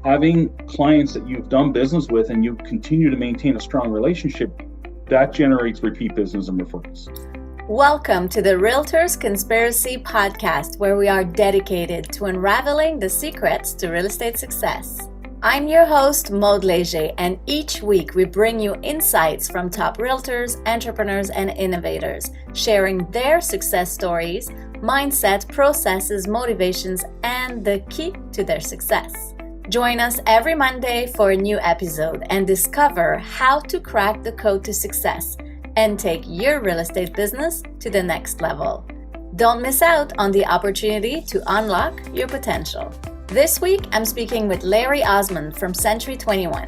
having clients that you've done business with and you continue to maintain a strong relationship, that generates repeat business and referrals. Welcome to the Realtors Conspiracy podcast, where we are dedicated to unraveling the secrets to real estate success. I'm your host, Maude, and each week we bring you insights from top realtors, entrepreneurs, and innovators, sharing their success stories, mindset, processes, motivations, and the key to their success. Join us every Monday for a new episode and discover how to crack the code to success and take your real estate business to the next level. Don't miss out on the opportunity to unlock your potential. This week, I'm speaking with Larry Osmond from Century 21.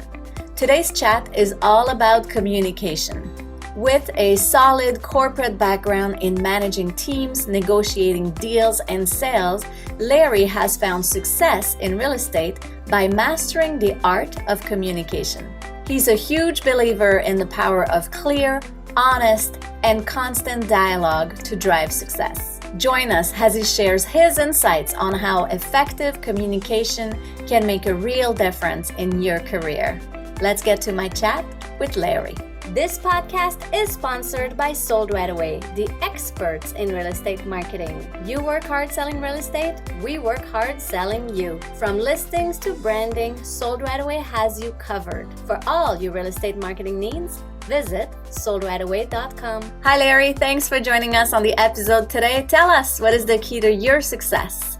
Today's chat is all about communication. With a solid corporate background in managing teams, negotiating deals, and sales, Larry has found success in real estate by mastering the art of communication. He's a huge believer in the power of clear, honest, and constant dialogue to drive success. Join us as he shares his insights on how effective communication can make a real difference in your career. Let's get to my chat with Larry. This podcast is sponsored by Sold Right Away, the experts in real estate marketing. You work hard selling real estate, we work hard selling you. From listings to branding, Sold Right Away has you covered. For all your real estate marketing needs, visit soldrightaway.com. Hi Larry, thanks for joining us on the episode today. Tell us, what is the key to your success?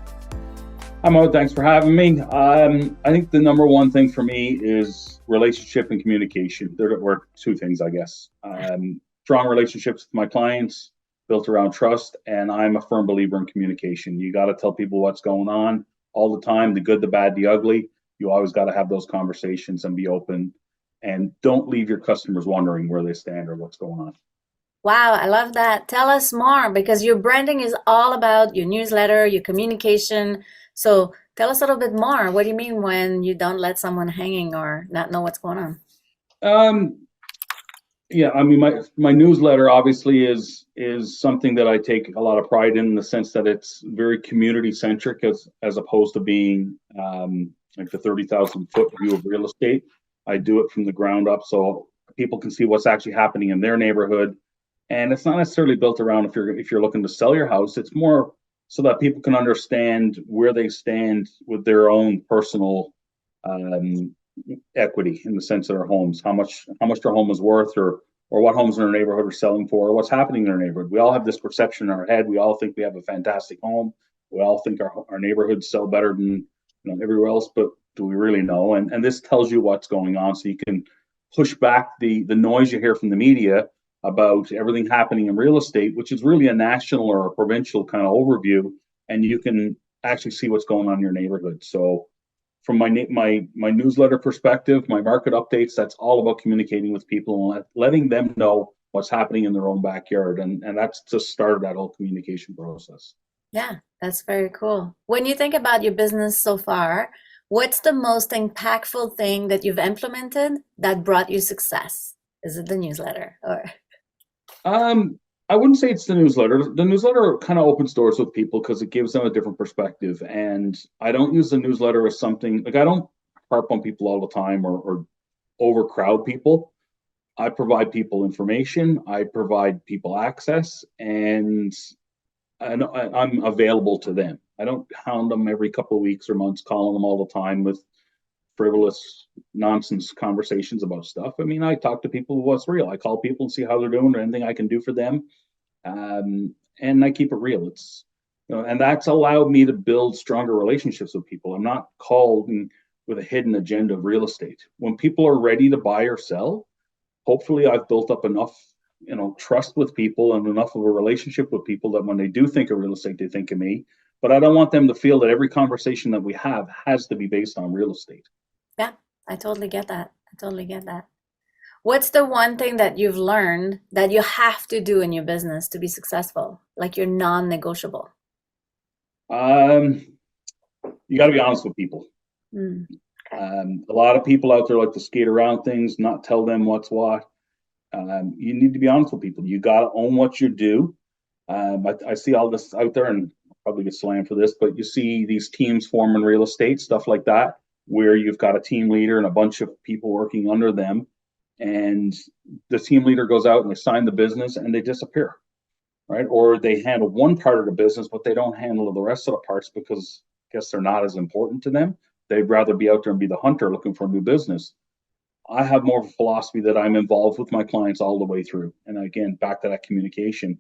Hi Mo, thanks for having me. I think the number one thing for me is relationship and communication. There were two things, I guess. Strong relationships with my clients, built around trust, and I'm a firm believer in communication. You got to tell people what's going on all the time, the good, the bad, the ugly. You always got to have those conversations and be open, and don't leave your customers wondering where they stand or what's going on. Wow, I love that. Tell us more, because your branding is all about your newsletter, your communication. So tell us a little bit more. What do you mean when you don't let someone hanging or not know what's going on? Yeah, I mean, my newsletter obviously is something that I take a lot of pride in the sense that it's very community centric as opposed to being like the 30,000 foot view of real estate. I do it from the ground up so people can see what's actually happening in their neighborhood, and it's not necessarily built around if you're looking to sell your house. It's more so that people can understand where they stand with their own personal equity in the sense of their homes, how much their home is worth, or what homes in their neighborhood are selling for, or what's happening in their neighborhood. We all have this perception in our head. We all think we have a fantastic home. We all think our neighborhoods sell better than everywhere else, but do we really know? And this tells you what's going on, so you can push back the noise you hear from the media about everything happening in real estate, which is really a national or a provincial kind of overview, and you can actually see what's going on in your neighborhood. So from my newsletter perspective, my market updates, that's all about communicating with people and letting them know what's happening in their own backyard. And that's just started that whole communication process. Yeah, that's very cool. When you think about your business so far, what's the most impactful thing that you've implemented that brought you success? Is it the newsletter or? I wouldn't say it's the newsletter. The newsletter kind of opens doors with people because it gives them a different perspective. And I don't use the newsletter as something like, I don't harp on people all the time or overcrowd people. I provide people information. I provide people access, and I'm available to them. I don't hound them every couple of weeks or months, calling them all the time with frivolous nonsense conversations about stuff. I mean, I talk to people what's real. I call people and see how they're doing or anything I can do for them. And I keep it real. It's, and that's allowed me to build stronger relationships with people. I'm not called with a hidden agenda of real estate. When people are ready to buy or sell, hopefully I've built up enough, trust with people and enough of a relationship with people that when they do think of real estate, they think of me. But I don't want them to feel that every conversation that we have has to be based on real estate. Yeah, I totally get that. What's the one thing that you've learned that you have to do in your business to be successful? Like your non-negotiable? You got to be honest with people. Okay. A lot of people out there like to skate around things, not tell them what's what. You need to be honest with people. You got to own what you do. I see all this out there, and I'll probably get slammed for this, but you see these teams form in real estate, stuff like that. where you've got a team leader and a bunch of people working under them, and the team leader goes out and they sign the business and they disappear, right? Or they handle one part of the business, but they don't handle the rest of the parts because I guess they're not as important to them. They'd rather be out there and be the hunter looking for a new business. I have more of a philosophy that I'm involved with my clients all the way through. And again, back to that communication.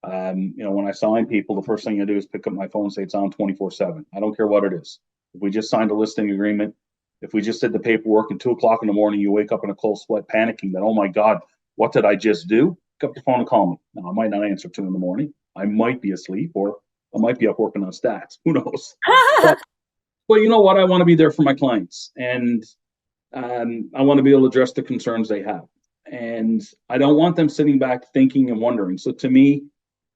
When I sign people, the first thing I do is pick up my phone and say it's on 24/7. I don't care what it is. If we just signed a listing agreement, if we just did the paperwork at 2 o'clock in the morning, you wake up in a cold sweat panicking that, oh my God, what did I just do? Pick up the phone and call me. Now, I might not answer 2 in the morning. I might be asleep, or I might be up working on stats. Who knows? But you know what? I want to be there for my clients. And I want to be able to address the concerns they have. And I don't want them sitting back thinking and wondering. So to me,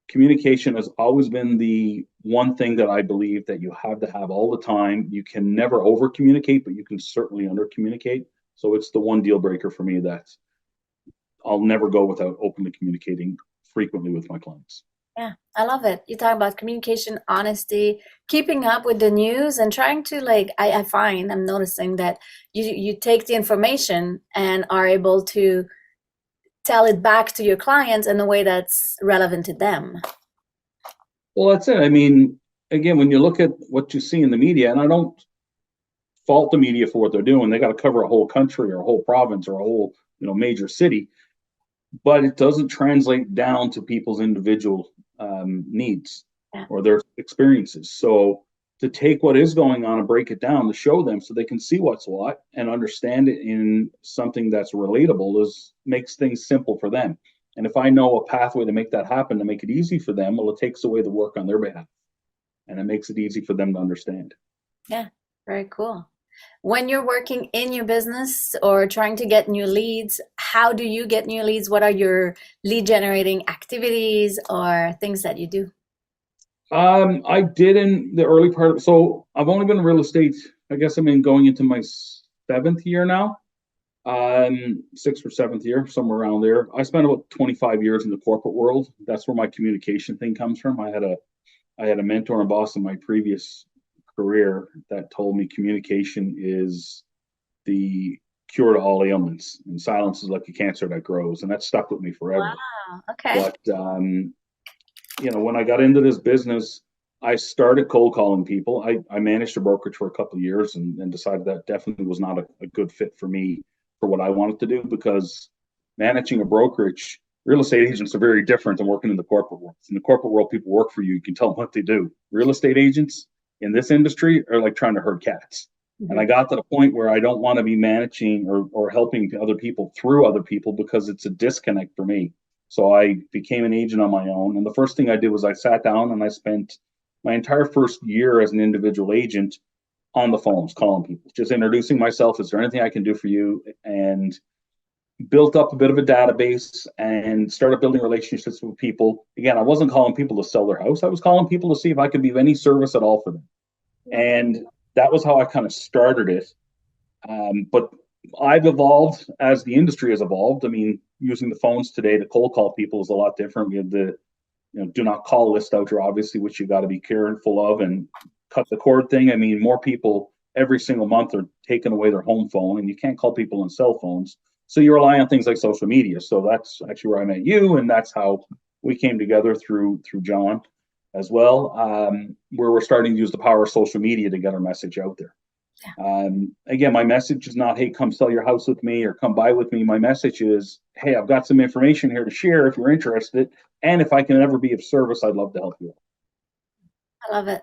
communication has always been the one thing that I believe that you have to have all the time. You can never over communicate, but you can certainly under communicate. So it's the one deal breaker for me that I'll never go without openly communicating frequently with my clients. Yeah, I love it. You talk about communication, honesty, keeping up with the news, and trying to I find I'm noticing that you take the information and are able to tell it back to your clients in a way that's relevant to them. Well, that's it. I mean, again, when you look at what you see in the media, and I don't fault the media for what they're doing, they got to cover a whole country or a whole province or a whole major city, but it doesn't translate down to people's individual needs or their experiences. So to take what is going on and break it down to show them so they can see what's what and understand it in something that's relatable makes things simple for them. And if I know a pathway to make that happen, to make it easy for them, well, it takes away the work on their behalf and it makes it easy for them to understand. Yeah, very cool. When you're working in your business or trying to get new leads, how do you get new leads? What are your lead generating activities or things that you do? I did in the early part of, so I've only been in real estate, I guess I'm going into my 7th year now, 6th or 7th year, somewhere around there. I spent about 25 years in the corporate world. That's where my communication thing comes from. I had a mentor and boss in my previous career that told me communication is the cure to all ailments, and silence is like a cancer that grows, and that stuck with me forever. Wow. Okay. But when I got into this business, I started cold calling people. I managed a brokerage for a couple of years and decided that definitely was not a good fit for me for what I wanted to do, because managing a brokerage, real estate agents are very different than working in the corporate world. In the corporate world, people work for you. You can tell them what they do. Real estate agents in this industry are like trying to herd cats. Mm-hmm. And I got to the point where I don't want to be managing or helping other people through other people, because it's a disconnect for me. So I became an agent on my own. And the first thing I did was I sat down and I spent my entire first year as an individual agent on the phones, calling people, just introducing myself. Is there anything I can do for you? And built up a bit of a database and started building relationships with people. Again, I wasn't calling people to sell their house. I was calling people to see if I could be of any service at all for them. And that was how I kind of started it. But I've evolved as the industry has evolved. I mean, using the phones today to cold call people is a lot different. We have the do not call list out there, obviously, which you got to be careful of, and cut the cord thing. I mean, more people every single month are taking away their home phone, and you can't call people on cell phones. So you rely on things like social media. So that's actually where I met you, and that's how we came together through John as well, where we're starting to use the power of social media to get our message out there. Again, my message is not, hey, come sell your house with me or come buy with me. My message is, hey, I've got some information here to share if you're interested. And if I can ever be of service, I'd love to help you. I love it.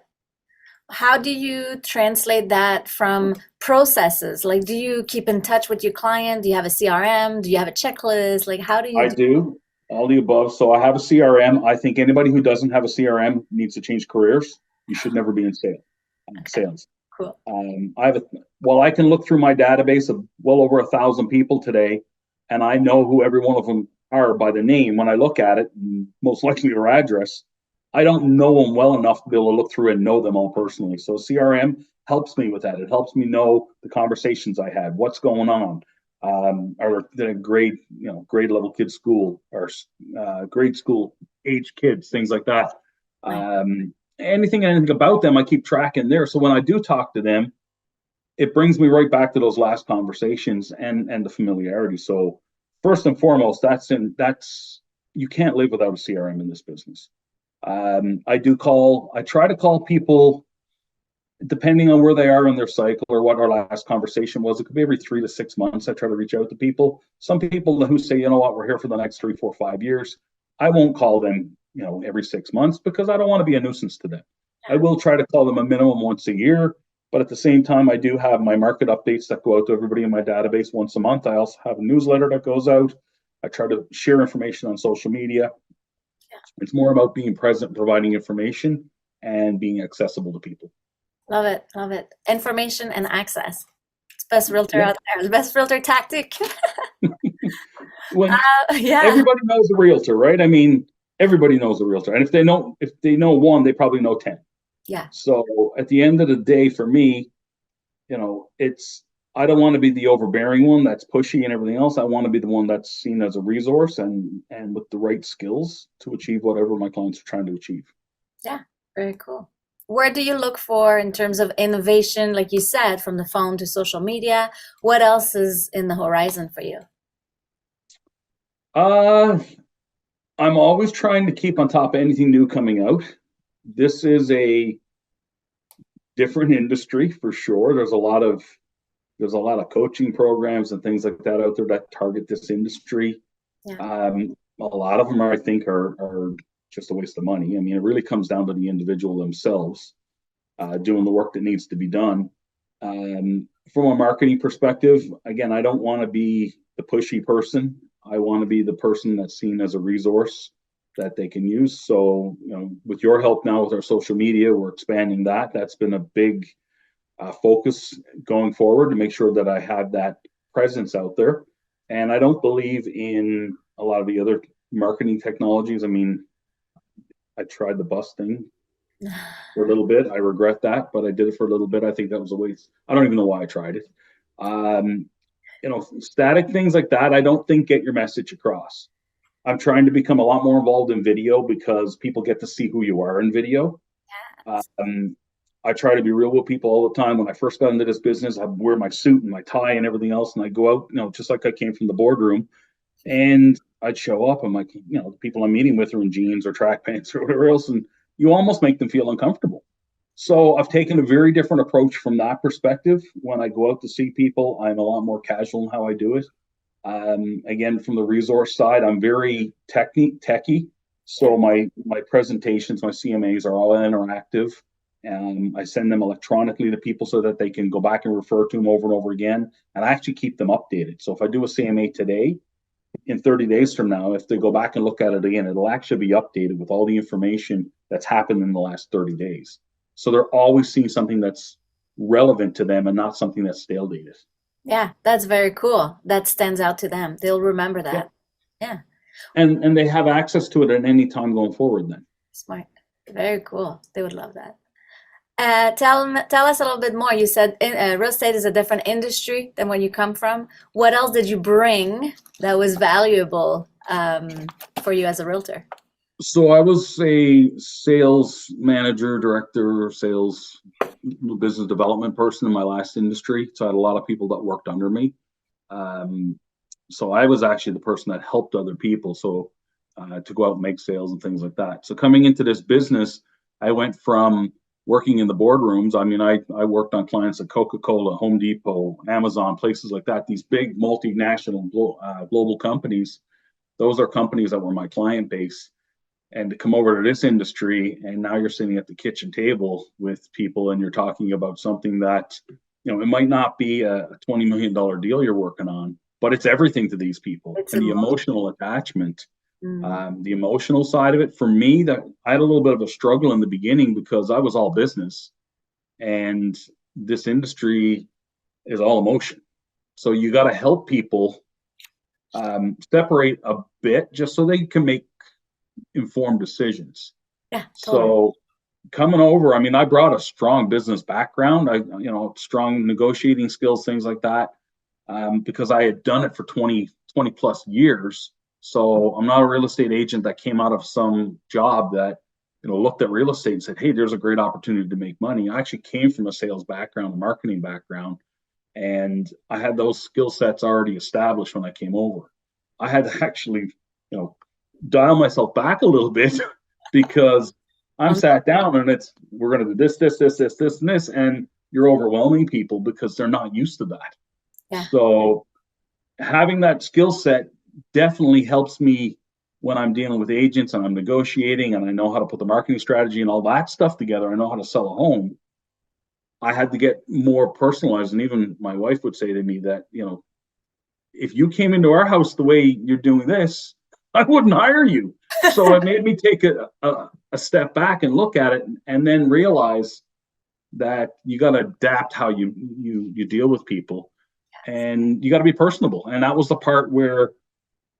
How do you translate that from processes? Like, do you keep in touch with your client? Do you have a CRM? Do you have a checklist? Like, how do you? I do all the above. So I have a CRM. I think anybody who doesn't have a CRM needs to change careers. You should never be in sales. Cool. I can look through my database of well over 1,000 people today, and I know who every one of them are by the name when I look at it, most likely their address. I don't know them well enough to be able to look through and know them all personally. So CRM helps me with that. It helps me know the conversations I had, what's going on. Are the grade level kids school or grade school age kids, things like that. Anything about them, I keep tracking there. So when I do talk to them, it brings me right back to those last conversations and the familiarity. So first and foremost, that's you can't live without a CRM in this business. I try to call people depending on where they are in their cycle or what our last conversation was. It could be every 3 to 6 months. I try to reach out to people. Some people who say, you know what, we're here for the next 3, 4, 5 years. I won't call them, every 6 months because I don't want to be a nuisance to them. I will try to call them a minimum once a year, but at the same time, I do have my market updates that go out to everybody in my database once a month. I also have a newsletter that goes out. I try to share information on social media. It's more about being present, providing information, and being accessible to people. Love it. Love it. Information and access. It's best realtor Yeah. out there. The best realtor tactic. When Yeah. everybody knows a realtor, right? I mean, everybody knows a realtor. And if they know one, they probably know 10. Yeah. So at the end of the day, for me, I don't want to be the overbearing one that's pushy and everything else. I want to be the one that's seen as a resource and with the right skills to achieve whatever my clients are trying to achieve. Yeah. Very cool. Where do you look for in terms of innovation, like you said, from the phone to social media? What else is in the horizon for you? I'm always trying to keep on top of anything new coming out. This is a different industry for sure. There's a lot of coaching programs and things like that out there that target this industry. Yeah. A lot of them, I think, are just a waste of money. I mean, it really comes down to the individual themselves doing the work that needs to be done. From a marketing perspective, again, I don't want to be the pushy person. I want to be the person that's seen as a resource that they can use. So, with your help now with our social media, we're expanding that. That's been a big focus going forward to make sure that I have that presence out there. And I don't believe in a lot of the other marketing technologies. I mean, I tried the bus thing for a little bit. I regret that, but I did it for a little bit. I think that was a waste. I don't even know why I tried it. Static things like that, I don't think get your message across. I'm trying to become a lot more involved in video because people get to see who you are in video. I try to be real with people all the time. When I first got into this business, I wear my suit and my tie and everything else, and I go out, just like I came from the boardroom, and I'd show up. I'm like, the people I'm meeting with are in jeans or track pants or whatever else, and you almost make them feel uncomfortable. So I've taken a very different approach from that perspective. When I go out to see people, I'm a lot more casual in how I do it. Again, from the resource side, I'm very techie. So my presentations, my CMAs are all interactive. I send them electronically to people so that they can go back and refer to them over and over again. And I actually keep them updated. So if I do a CMA today, in 30 days from now, if they go back and look at it again, it'll actually be updated with all the information that's happened in the last 30 days. So they're always seeing something that's relevant to them and not something that's stale dated. Yeah, that's very cool. That stands out to them. They'll remember that. Yeah. And they have access to it at any time going forward then. Smart. Very cool. They would love that. Tell us a little bit more. You said real estate is a different industry than where you come from. What else did you bring that was valuable for you as a realtor? So I was a sales manager, director, sales business development person in my last industry. So I had a lot of people that worked under me. So I was actually the person that helped other people. So to go out and make sales and things like that. So coming into this business, I went from working in the boardrooms. I mean, I worked on clients at Coca-Cola, Home Depot, Amazon, places like that. These big multinational global companies. Those are companies that were my client base. And to come over to this industry, and now you're sitting at the kitchen table with people and you're talking about something that, it might not be a $20 million deal you're working on, but it's everything to these people. It's and the emotional attachment, the emotional side of it. For me, that I had a little bit of a struggle in the beginning because I was all business and this industry is all emotion. So you got to help people separate a bit just so they can make informed decisions. Yeah, totally. So coming over, I mean, I brought a strong business background, strong negotiating skills, things like that, because I had done it for 20 plus years. So I'm not a real estate agent that came out of some job that, looked at real estate and said, hey, there's a great opportunity to make money. I actually came from a sales background, a marketing background. and I had those skill sets already established when I came over. I had to actually, you know, dial myself back a little bit because I'm sat down and we're going to do this, and this, and you're overwhelming people because they're not used to that. Yeah. So having that skill set definitely helps me when I'm dealing with agents and I'm negotiating and I know how to put the marketing strategy and all that stuff together. I know how to sell a home. I had to get more personalized. And even my wife would say to me that, if you came into our house the way you're doing this, I wouldn't hire you. So it made me take a step back and look at it and then realize that you got to adapt how you deal with people, and you got to be personable. And that was the part where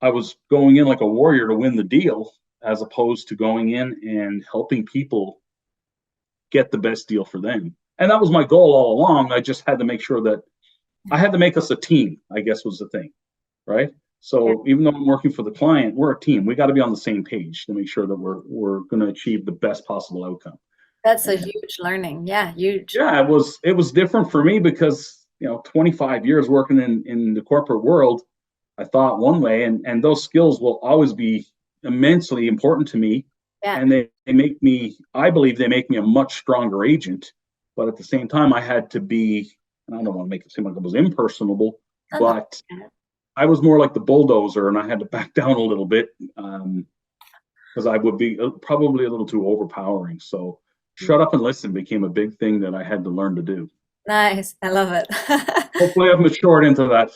I was going in like a warrior to win the deal, as opposed to going in and helping people get the best deal for them. And that was my goal all along. I just had to make sure that I had to make us a team, I guess was the thing, right? So even though I'm working for the client, we're a team. We got to be on the same page to make sure that we're going to achieve the best possible outcome. That's a huge learning. Yeah, huge. Yeah, it was different for me because 25 years working in the corporate world, I thought one way, and those skills will always be immensely important to me. Yeah. And they make me, I believe they make me a much stronger agent. But at the same time, I had to be, and I don't want to make it seem like I was impersonable, but I was more like the bulldozer, and I had to back down a little bit because I would be probably a little too overpowering. So shut up and listen became a big thing that I had to learn to do. Nice. I love it. Hopefully I've matured into that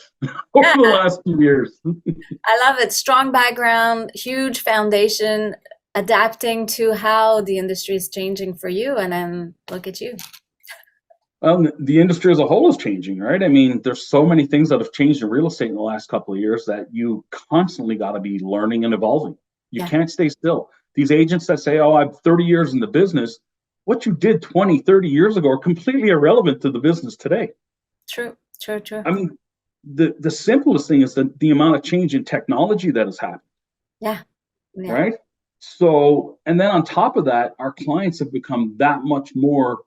over the last few years. I love it. Strong background, huge foundation, adapting to how the industry is changing for you. And then look at you. The industry as a whole is changing, right? I mean, there's so many things that have changed in real estate in the last couple of years that you constantly got to be learning and evolving. You can't stay still. These agents that say, oh, I'm 30 years in the business, what you did 20, 30 years ago are completely irrelevant to the business today. True. I mean, the simplest thing is the amount of change in technology that has happened. Yeah. Right? So, and then on top of that, our clients have become that much more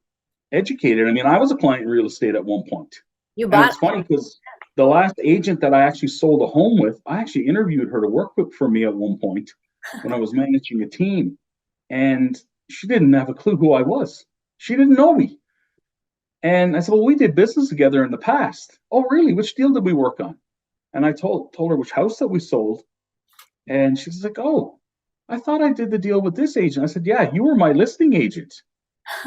educated. I mean, I was a client in real estate at one point. And it's funny because the last agent that I actually sold a home with, I actually interviewed her to work for me at one point when I was managing a team. And she didn't have a clue who I was. She didn't know me. And I said, well, we did business together in the past. Oh, really? Which deal did we work on? And I told her which house that we sold. And she was like, oh, I thought I did the deal with this agent. I said, yeah, you were my listing agent.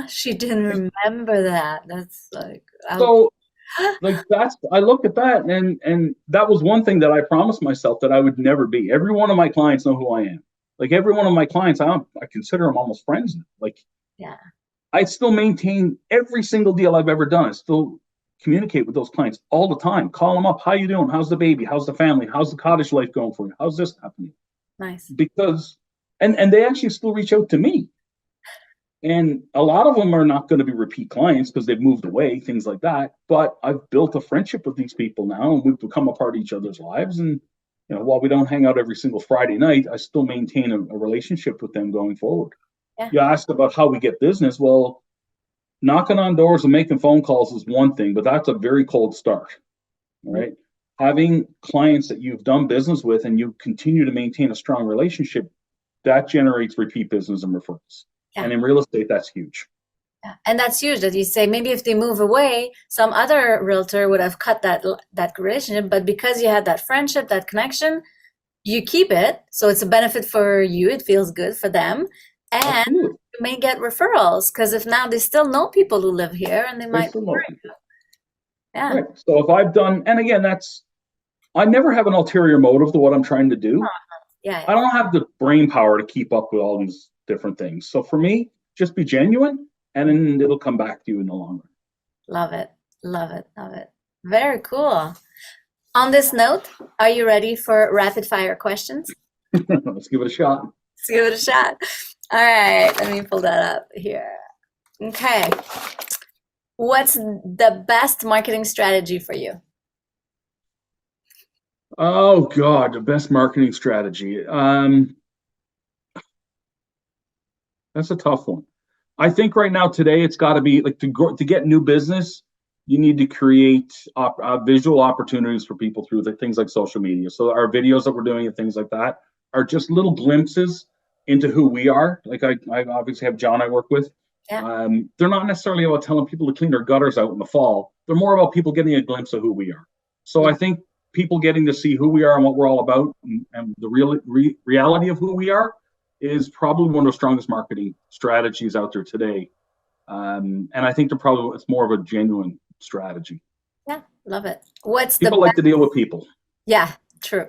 She didn't remember that. That's like, so I look at that and that was one thing that I promised myself that I would never be. Every one of my clients know who I am. Like every one of my clients, I consider them almost friends. Like, yeah, I still maintain every single deal I've ever done. I still communicate with those clients all the time. Call them up. How you doing? How's the baby? How's the family? How's the cottage life going for you? How's this happening? Nice. Because, and they actually still reach out to me. And a lot of them are not going to be repeat clients because they've moved away, things like that. But I've built a friendship with these people now, and we've become a part of each other's lives. And while we don't hang out every single Friday night, I still maintain a relationship with them going forward. Yeah. You asked about how we get business. Well, knocking on doors and making phone calls is one thing, but that's a very cold start. Right? Mm-hmm. Having clients that you've done business with and you continue to maintain a strong relationship, that generates repeat business and referrals. Yeah. And in real estate, that's huge. Yeah. And that's huge that you say maybe if they move away, some other realtor would have cut that relationship, but because you had that friendship, that connection, you keep it. So it's a benefit for you. It feels good for them. And absolutely. You may get referrals because if now they still know people who live here and they might. Yeah. Right. So if I've done, and again, I never have an ulterior motive to what I'm trying to do. Yeah. I don't have the brain power to keep up with all these different things. So for me, just be genuine and then it'll come back to you in the long run. Love it. Love it. Love it. Very cool. On this note, are you ready for rapid fire questions? Let's give it a shot. Let's give it a shot. All right. Let me pull that up here. Okay. What's the best marketing strategy for you? Oh God, the best marketing strategy. That's a tough one. I think right now today it's got to be like to get new business. you need to create visual opportunities for people through things like social media. So our videos that we're doing and things like that are just little glimpses into who we are. Like I obviously have John I work with. Yeah. They're not necessarily about telling people to clean their gutters out in the fall. They're more about people getting a glimpse of who we are. So I think people getting to see who we are and what we're all about and the reality of who we are is probably one of the strongest marketing strategies out there today. And I think it's more of a genuine strategy. Yeah, love it. What's the People like best? to deal with people. Yeah, true.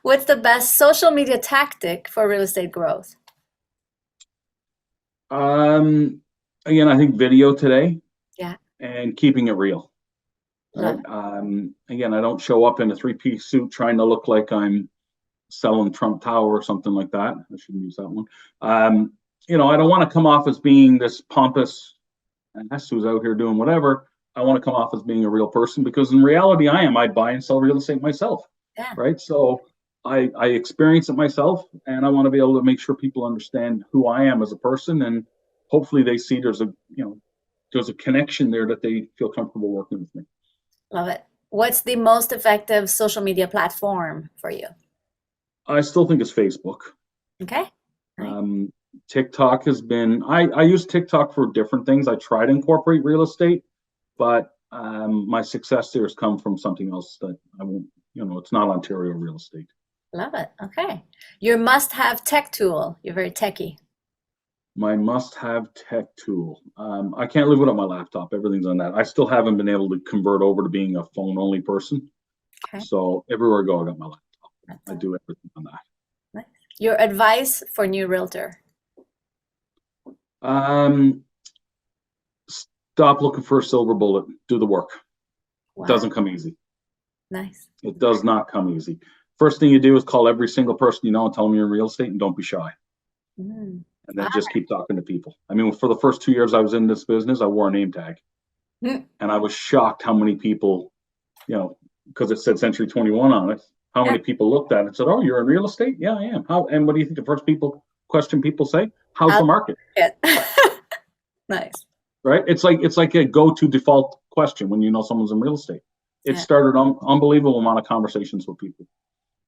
What's the best social media tactic for real estate growth? Again, I think video today Yeah, and keeping it real. love Right. it. Again, I don't show up in a three-piece suit trying to look like I'm selling Trump Tower or something like that. I shouldn't use that one. I don't want to come off as being this pompous ass who's out here doing whatever. I want to come off as being a real person because in reality, I buy and sell real estate myself. Yeah, Right. So I experience it myself, and I want to be able to make sure people understand who I am as a person, and hopefully they see there's a connection there that they feel comfortable working with me. love it. What's the most effective social media platform for you? I still think it's Facebook. Okay. Right. TikTok has been, I use TikTok for different things. I try to incorporate real estate, but my success there has come from something else that I won't, it's not Ontario real estate. Love it. Okay. Your must-have tech tool. You're very techy. My must-have tech tool. I can't live without my laptop. Everything's on that. I still haven't been able to convert over to being a phone-only person. Okay. So everywhere I go, I got my laptop. That's I do everything on that. nice. Your advice for new realtor. Stop looking for a silver bullet. Do the work. Wow. It doesn't come easy. Nice. It does not come easy. First thing you do is call every single person you know and tell them you're in real estate, and don't be shy. Mm. And then just keep talking to people. I mean, for the first 2 years I was in this business, I wore a name tag. And I was shocked how many people, because it said Century 21 on it, how many people looked at it and said, "Oh, you're in real estate?" "Yeah, I am." "How?" And what do you think the first question people say? "How's the market?" Nice. Right? It's like a go-to default question when you know someone's in real estate. It started unbelievable amount of conversations with people.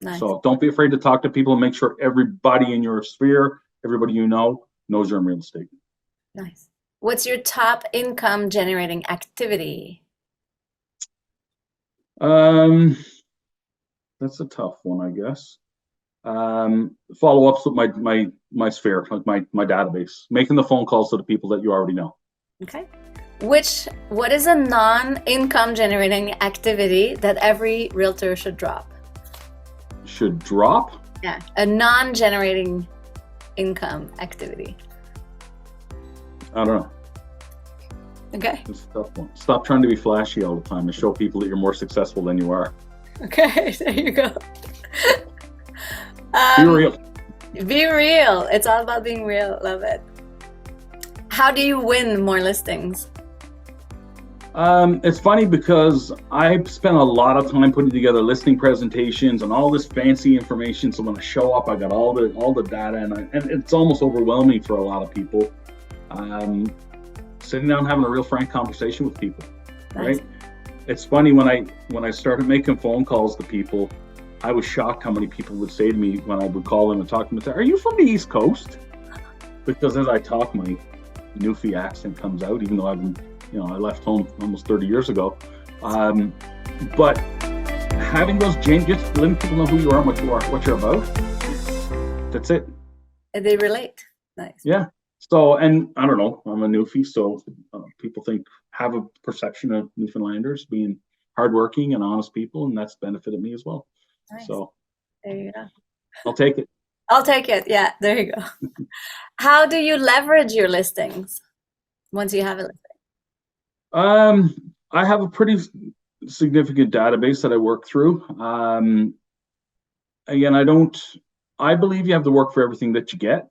Nice. So don't be afraid to talk to people and make sure everybody in your sphere, everybody you know, knows you're in real estate. Nice. What's your top income generating activity? That's a tough one, I guess. Follow-ups with my sphere, like my database, making the phone calls to the people that you already know. Okay. What is a non-income generating activity that every realtor should drop? Should drop? Yeah, a non-generating income activity. I don't know. Okay. It's a tough one. Stop trying to be flashy all the time and show people that you're more successful than you are. Okay, there you go. Be real. Be real. It's all about being real. Love it. How do you win more listings? It's funny because I spent a lot of time putting together listing presentations and all this fancy information. So when I show up, I got all the data, and it's almost overwhelming for a lot of people. Sitting down and having a real frank conversation with people, Nice. right? It's funny when I started making phone calls to people, I was shocked how many people would say to me when I would call them and talk to them, "Are you from the East Coast?" Because as I talk, my Newfie accent comes out, even though I left home almost 30 years ago. But having those just letting people know who you are and what you're about. That's it. They relate. Nice. Yeah. So, and I don't know, I'm a Newfie, so people have a perception of Newfoundlanders being hardworking and honest people, and that's benefited me as well. Nice. So there you go. I'll take it. I'll take it. Yeah, there you go. How do you leverage your listings once you have a listing? I have a pretty significant database that I work through. Again, I believe you have to work for everything that you get.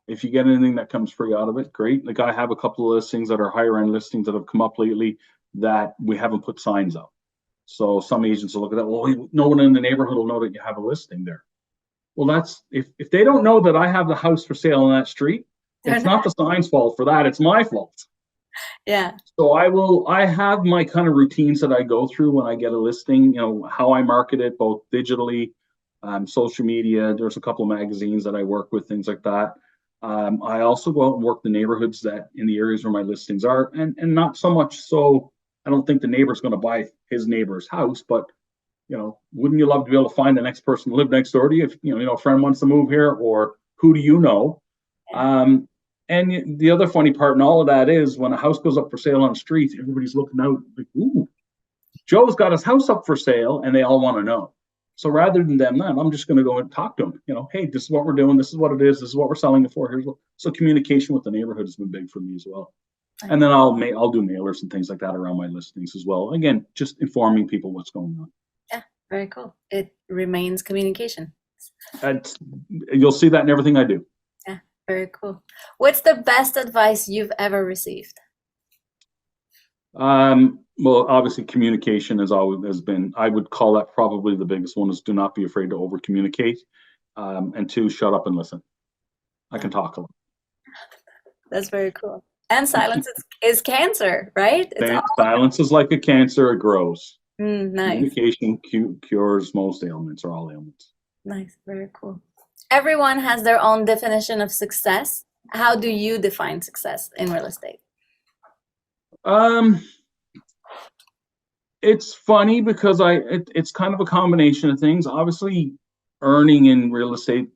If you get anything that comes free out of it, great. Like I have a couple of listings that are higher end listings that have come up lately that we haven't put signs up. So some agents will look at that. Well, no one in the neighborhood will know that you have a listing there. Well, that's if they don't know that I have the house for sale on that street, it's not the sign's fault for that. It's my fault. Yeah. So I have my kind of routines that I go through when I get a listing, how I market it, both digitally, social media. There's a couple of magazines that I work with, things like that. I also go out and work the neighborhoods that in the areas where my listings are, and not so much so I don't think the neighbor's going to buy his neighbor's house, but wouldn't you love to be able to find the next person to live next door to you if a friend wants to move here, or who do you know? Yeah. And the other funny part in all of that is when a house goes up for sale on the street, everybody's looking out like, ooh, Joe's got his house up for sale, and they all want to know. So rather than them, I'm just going to go and talk to them. Hey, this is what we're doing. This is what it is. This is what we're selling it for. So communication with the neighborhood has been big for me as well. And then I'll do mailers and things like that around my listings as well. Again, just informing people what's going on. Yeah, very cool. It remains communication. And you'll see that in everything I do. Yeah, very cool. What's the best advice you've ever received? Well, obviously communication has been, I would call that probably the biggest one, is do not be afraid to over communicate. And two, shut up and listen. I can talk a lot. That's very cool. And silence is cancer, right? Silence is like a cancer, it grows. Nice. Communication cures most ailments, or all ailments. Nice, very cool. Everyone has their own definition of success. How do you define success in real estate? It's funny because it's kind of a combination of things. Obviously, earning in real estate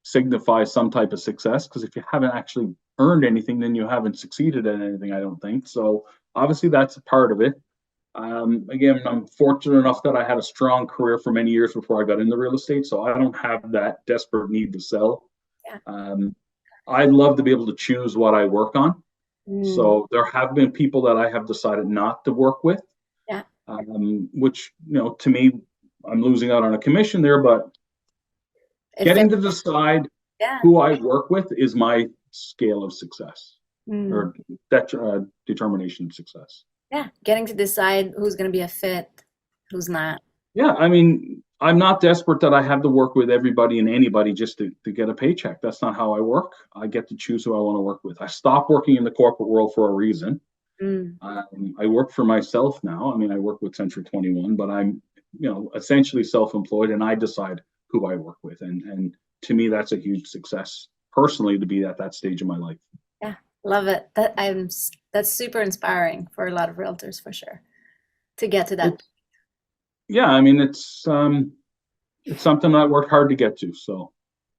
signifies some type of success, because if you haven't actually earned anything, then you haven't succeeded at anything, I don't think. So obviously that's a part of it. Again, I'm fortunate enough that I had a strong career for many years before I got into real estate, so I don't have that desperate need to sell. Yeah. I'd love to be able to choose what I work on. So there have been people that I have decided not to work with. Yeah. Which, to me, I'm losing out on a commission there, but getting to decide who I work with is my scale of success, or determination of success. Yeah, getting to decide who's going to be a fit, who's not. Yeah, I mean, I'm not desperate that I have to work with everybody and anybody just to get a paycheck. That's not how I work. I get to choose who I want to work with. I stopped working in the corporate world for a reason. I work for myself now. I mean, I work with Century 21, but I'm, essentially self-employed, and I decide who I work with. And to me, that's a huge success personally, to be at that stage of my life. Yeah, love it. That's super inspiring for a lot of realtors, for sure, to get to that. Yeah, I mean, it's something I worked hard to get to. So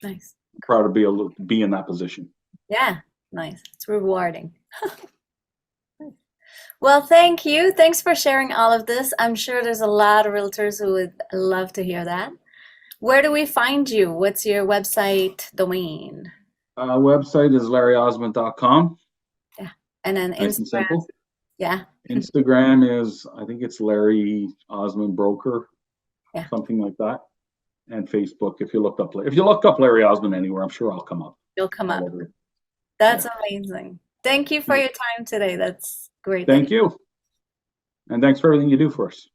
nice. I'm proud to be able to be in that position. Yeah, nice. It's rewarding. Well, thank you. Thanks for sharing all of this. I'm sure there's a lot of realtors who would love to hear that. Where do we find you? What's your website domain? Website is larryosmond.com. Yeah. And then nice and simple. Yeah. Instagram is, I think it's Larry Osmond Broker. Yeah. Something like that. And Facebook, if you look up Larry Osmond anywhere, I'm sure I'll come up. You'll come up. That's amazing. Thank you for your time today. That's great. Thank you. And thanks for everything you do for us.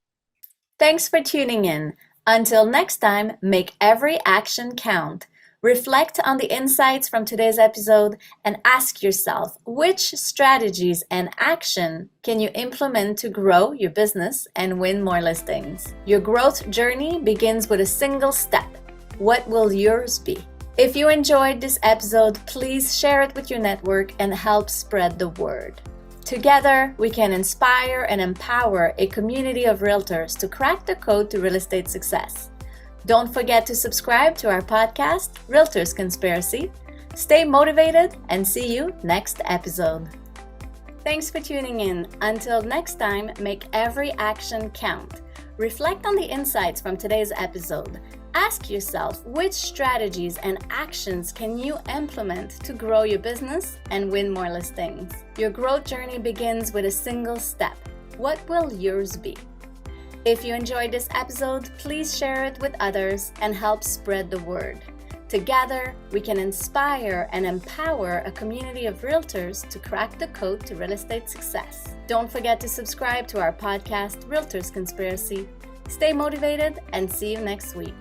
Thanks for tuning in. Until next time, make every action count. Reflect on the insights from today's episode and ask yourself, which strategies and action can you implement to grow your business and win more listings? Your growth journey begins with a single step. What will yours be? If you enjoyed this episode, please share it with your network and help spread the word. Together, we can inspire and empower a community of realtors to crack the code to real estate success. Don't forget to subscribe to our podcast, Realtors Conspiracy. Stay motivated and see you next episode. Thanks for tuning in. Until next time, make every action count. Reflect on the insights from today's episode. Ask yourself, which strategies and actions can you implement to grow your business and win more listings? Your growth journey begins with a single step. What will yours be? If you enjoyed this episode, please share it with others and help spread the word. Together, we can inspire and empower a community of realtors to crack the code to real estate success. Don't forget to subscribe to our podcast, Realtors Conspiracy. Stay motivated and see you next week.